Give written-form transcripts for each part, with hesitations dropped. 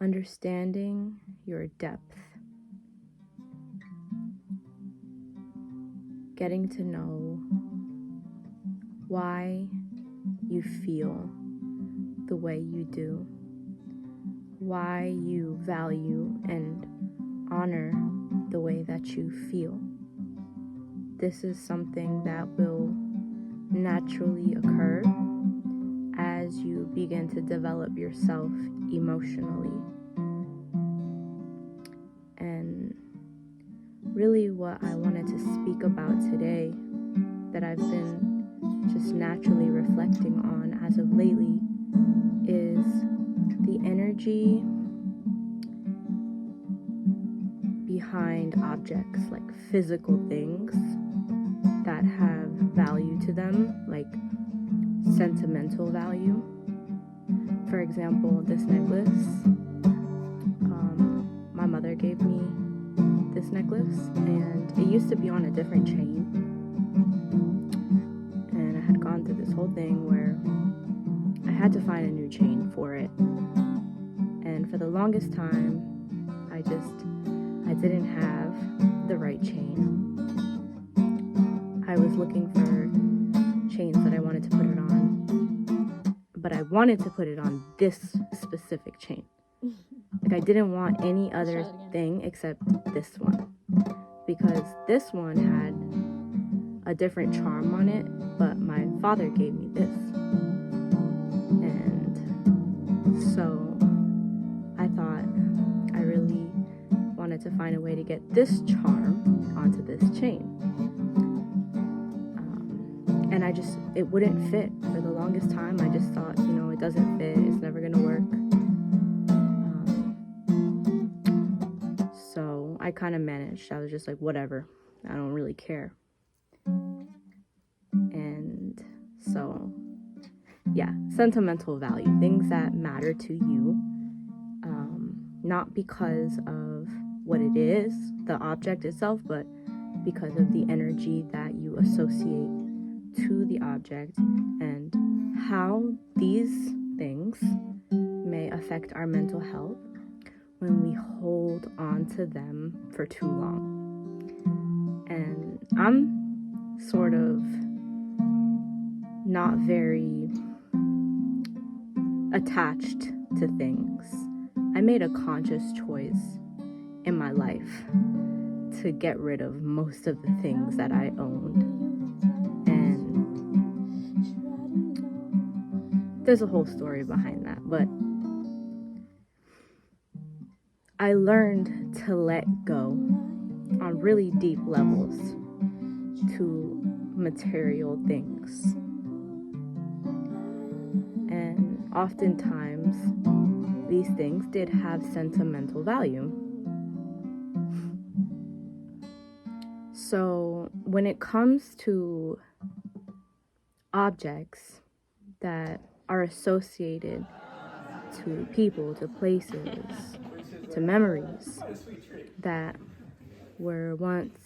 understanding your depth, getting to know why you feel the way you do, why you value and honor the way that you feel. This is something that will naturally occur as you begin to develop yourself emotionally. And really what I wanted to speak about today, that I've been just naturally reflecting on as of lately, is the energy behind objects, like physical things that have value to them, like sentimental value. For example, this necklace, my mother gave me this necklace, and it used to be on a different chain, and I had gone through this whole thing where I had to find a new chain for it, and for the longest time I didn't have the right chain. I was looking for chains that I wanted to put it on, but I wanted to put it on this specific chain. Like, I didn't want any other thing except this one, because this one had a different charm on it, but my father gave me this. And so I thought I really wanted to find a way to get this charm onto this chain. And it wouldn't fit. For the longest time, I just thought, it doesn't fit, it's never gonna work. So I kind of managed. I was just like, whatever, I don't really care. And so, yeah, sentimental value, things that matter to you, not because of what it is, the object itself, but because of the energy that you associate to the object and how these things may affect our mental health when we hold on to them for too long. And I'm sort of not very attached to things. I made a conscious choice in my life to get rid of most of the things that I owned. And there's a whole story behind that, but I learned to let go on really deep levels to material things. And oftentimes, these things did have sentimental value. So when it comes to objects that are associated to people, to places, to memories that were once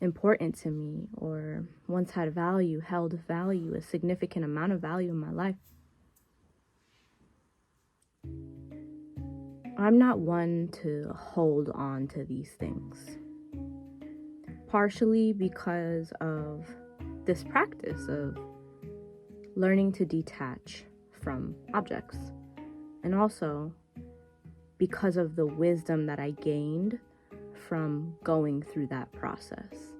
important to me, or once had value, held value, a significant amount of value in my life, I'm not one to hold on to these things. Partially because of this practice of learning to detach from objects, and also because of the wisdom that I gained from going through that process.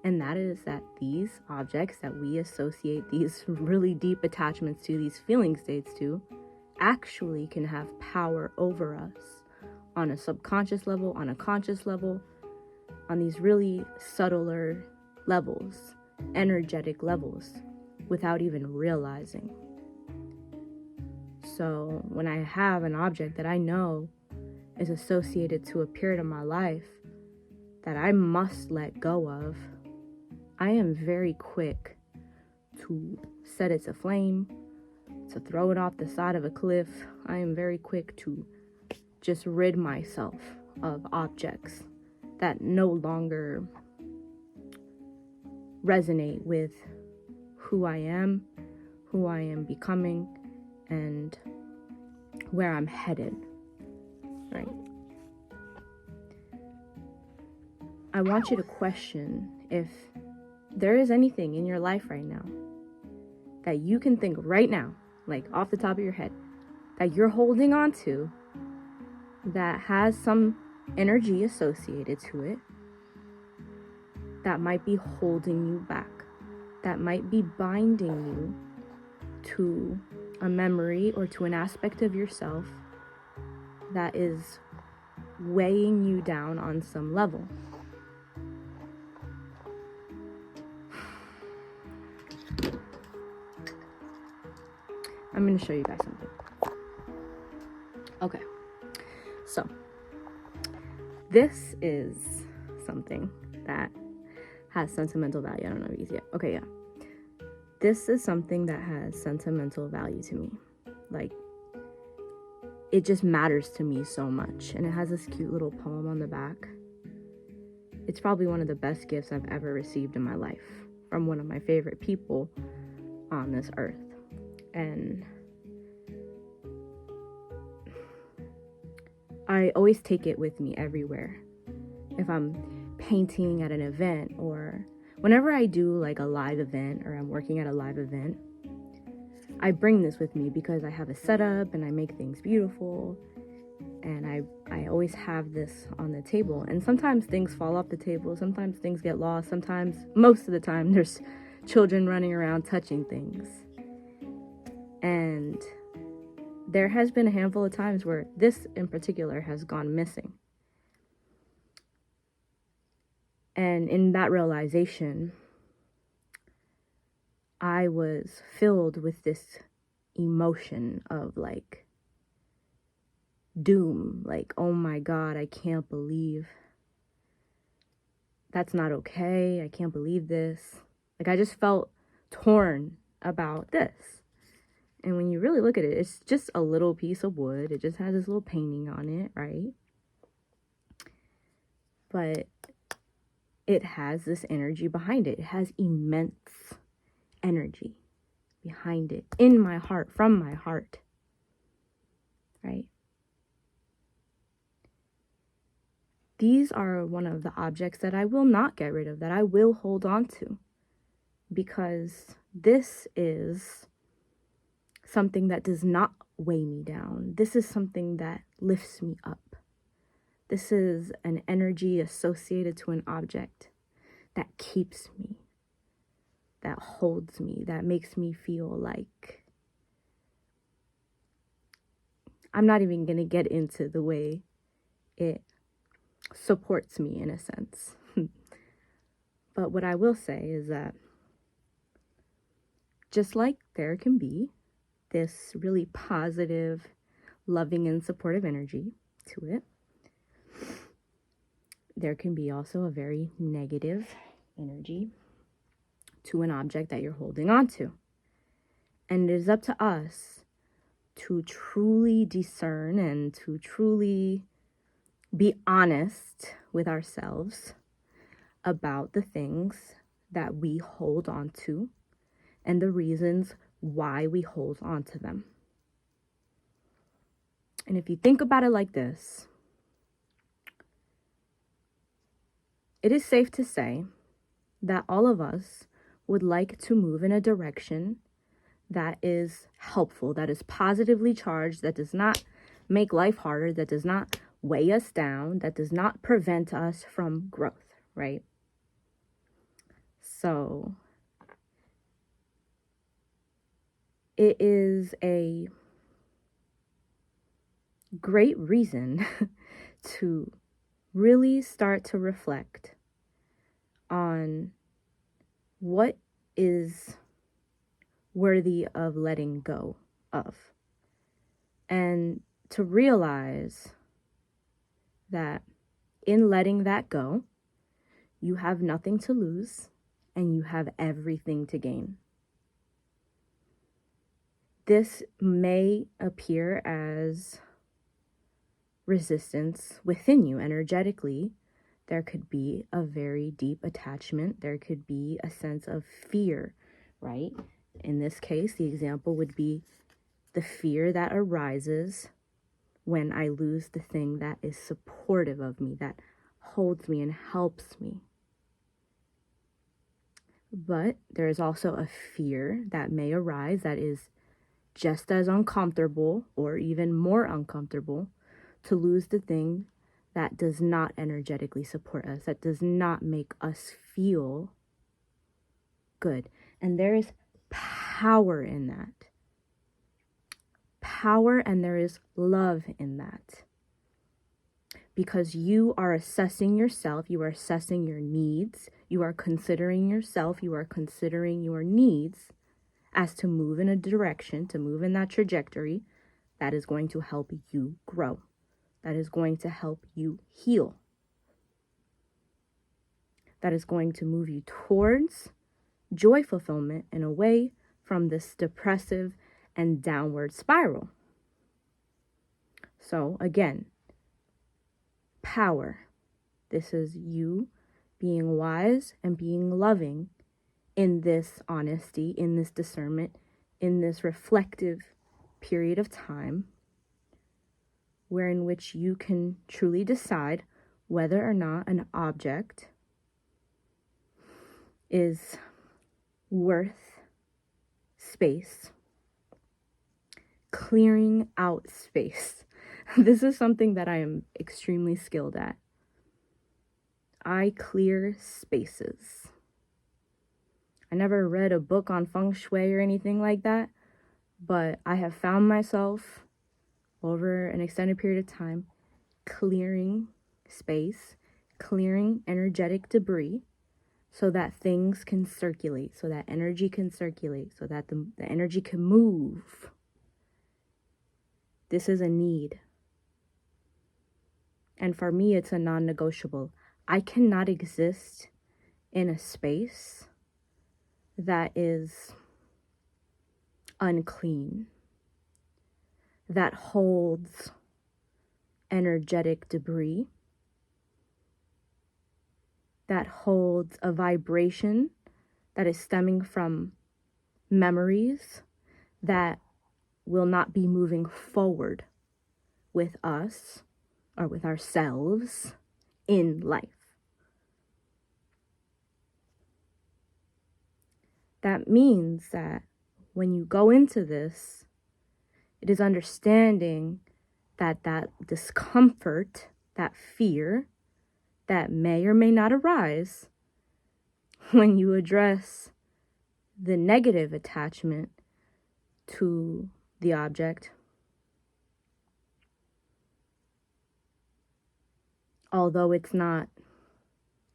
And that is that these objects that we associate these really deep attachments to, these feeling states to, actually can have power over us on a subconscious level, on a conscious level, on these really subtler levels, energetic levels, without even realizing. So when I have an object that I know is associated to a period of my life that I must let go of, I am very quick to set it aflame, to throw it off the side of a cliff. I am very quick to just rid myself of objects that no longer resonate with who I am becoming, and where I'm headed, right? I want you to question if there is anything in your life right now that you can think right now, like off the top of your head, that you're holding on to that has some energy associated to it that might be holding you back, that might be binding you to a memory or to an aspect of yourself that is weighing you down on some level. I'm going to show you guys something. Okay, so this is something that has sentimental value. I don't know if you see it. Okay, yeah. This is something that has sentimental value to me. Like, it just matters to me so much. And it has this cute little poem on the back. It's probably one of the best gifts I've ever received in my life from one of my favorite people on this earth. And I always take it with me everywhere. If I'm painting at an event, or whenever I do like a live event, or I'm working at a live event, I bring this with me because I have a setup and I make things beautiful, and I always have this on the table. And sometimes things fall off the table, sometimes things get lost, sometimes, most of the time, there's children running around touching things. And there has been a handful of times where this in particular has gone missing. And in that realization, I was filled with this emotion of like doom, like, oh my God, I can't believe that's not okay. I can't believe this. Like, I just felt torn about this. And when you really look at it, it's just a little piece of wood. It just has this little painting on it, right? But it has this energy behind it. It has immense energy behind it, in my heart, from my heart, right? These are one of the objects that I will not get rid of, that I will hold on to, because this is something that does not weigh me down. This is something that lifts me up. This is an energy associated to an object that keeps me, that holds me, that makes me feel like, I'm not even going to get into the way it supports me in a sense. But what I will say is that just like there can be this really positive, loving, and supportive energy to it, there can be also a very negative energy to an object that you're holding on to. And it is up to us to truly discern and to truly be honest with ourselves about the things that we hold on to and the reasons why we hold on to them. And if you think about it like this, it is safe to say that all of us would like to move in a direction that is helpful, that is positively charged, that does not make life harder, that does not weigh us down, that does not prevent us from growth, right? So it is a great reason to really start to reflect on what is worthy of letting go of, and to realize that in letting that go, you have nothing to lose and you have everything to gain. This may appear as resistance within you energetically. There could be a very deep attachment. There could be a sense of fear, right? In this case, the example would be the fear that arises when I lose the thing that is supportive of me, that holds me and helps me. But there is also a fear that may arise that is just as uncomfortable or even more uncomfortable to lose the thing that does not energetically support us, that does not make us feel good. And there is power in that. Power, and there is love in that. Because you are assessing yourself, you are assessing your needs, you are considering yourself, you are considering your needs as to move in a direction, to move in that trajectory that is going to help you grow, that is going to help you heal, that is going to move you towards joy fulfillment and away from this depressive and downward spiral. So again, power. This is you being wise and being loving in this honesty, in this discernment, in this reflective period of time, wherein which you can truly decide whether or not an object is worth space, clearing out space. This is something that I am extremely skilled at. I clear spaces. I never read a book on feng shui or anything like that, but I have found myself over an extended period of time clearing space, clearing energetic debris so that things can circulate, so that energy can circulate, so that the energy can move. This is a need. And for me, it's a non-negotiable. I cannot exist in a space that is unclean, that holds energetic debris, that holds a vibration that is stemming from memories that will not be moving forward with us or with ourselves in life. That means that when you go into this, it is understanding that that discomfort, that fear, that may or may not arise when you address the negative attachment to the object, although it's not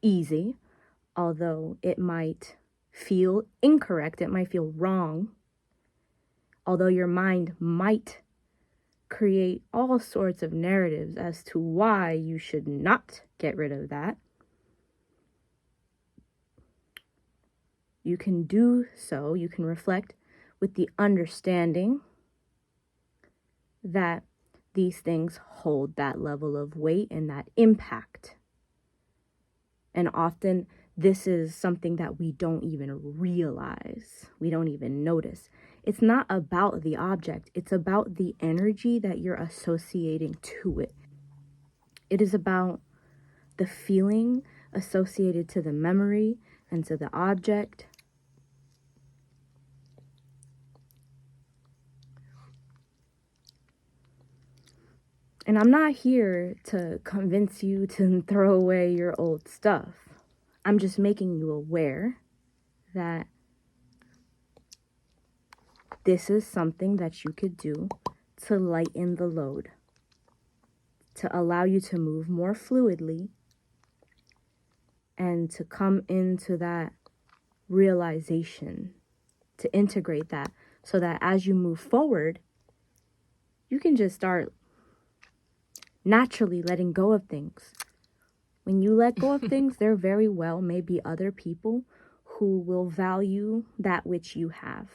easy, although it might feel incorrect, it might feel wrong, although your mind might create all sorts of narratives as to why you should not get rid of that, you can do so, you can reflect with the understanding that these things hold that level of weight and that impact. And often this is something that we don't even realize, we don't even notice. It's not about the object, it's about the energy that you're associating to it. It is about the feeling associated to the memory and to the object. And I'm not here to convince you to throw away your old stuff. I'm just making you aware that this is something that you could do to lighten the load, to allow you to move more fluidly and to come into that realization, to integrate that so that as you move forward, you can just start naturally letting go of things. When you let go of things, there very well may be other people who will value that which you have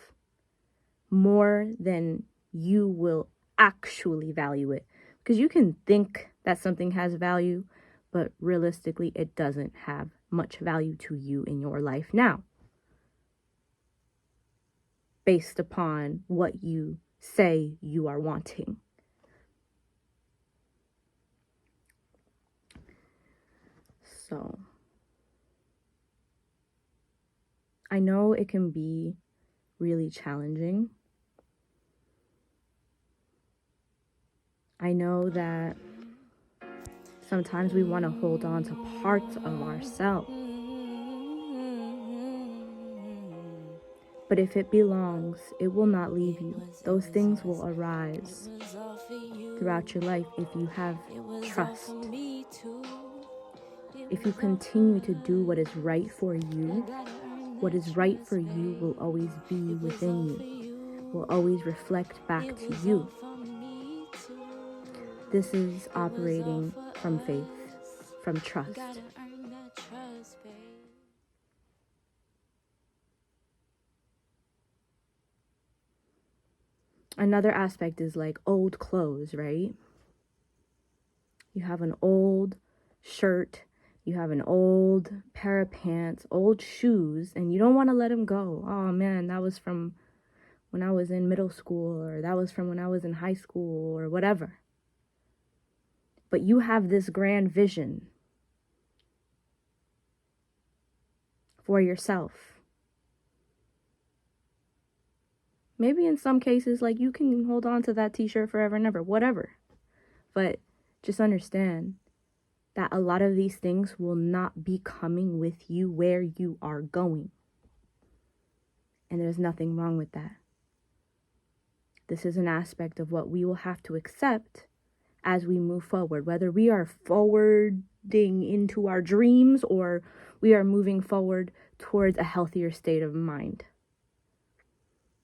more than you will actually value it. Because you can think that something has value, but realistically, it doesn't have much value to you in your life now, based upon what you say you are wanting. So I know it can be really challenging. I know that sometimes we want to hold on to parts of ourselves. But if it belongs, it will not leave you. Those things will arise throughout your life if you have trust. If you continue to do what is right for you, what is right for you will always be within you, will always reflect back to you. This is operating from faith, from trust. Another aspect is like old clothes, right? You have an old shirt, you have an old pair of pants, old shoes, and you don't want to let them go. Oh man, that was from when I was in middle school, or that was from when I was in high school, or whatever. But you have this grand vision for yourself. Maybe in some cases, like, you can hold on to that t-shirt forever and ever, whatever. But just understand that a lot of these things will not be coming with you where you are going. And there's nothing wrong with that. This is an aspect of what we will have to accept as we move forward, whether we are forwarding into our dreams or we are moving forward towards a healthier state of mind.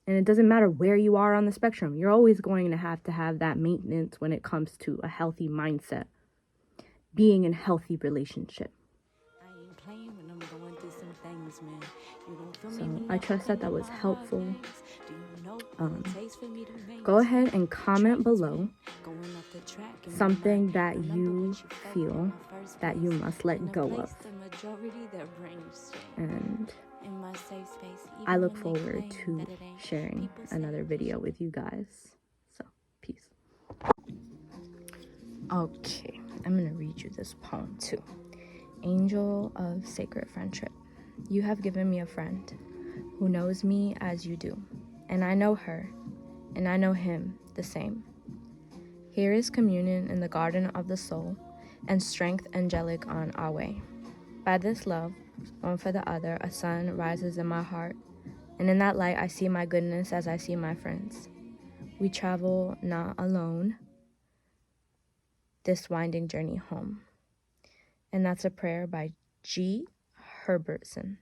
And it doesn't matter where you are on the spectrum. You're always going to have that maintenance when it comes to a healthy mindset, being in a healthy relationship. So I trust that was helpful. Go ahead and comment below something that you feel that you must let go of. And I look forward to sharing another video with you guys. So, peace. Okay, I'm going to read you this poem too. Angel of Sacred Friendship. You have given me a friend who knows me as you do, and I know her, and I know him the same. Here is communion in the garden of the soul, and strength angelic on our way. By this love, one for the other, a sun rises in my heart, and in that light I see my goodness as I see my friends. We travel not alone this winding journey home. And that's a prayer by G. Herbertson.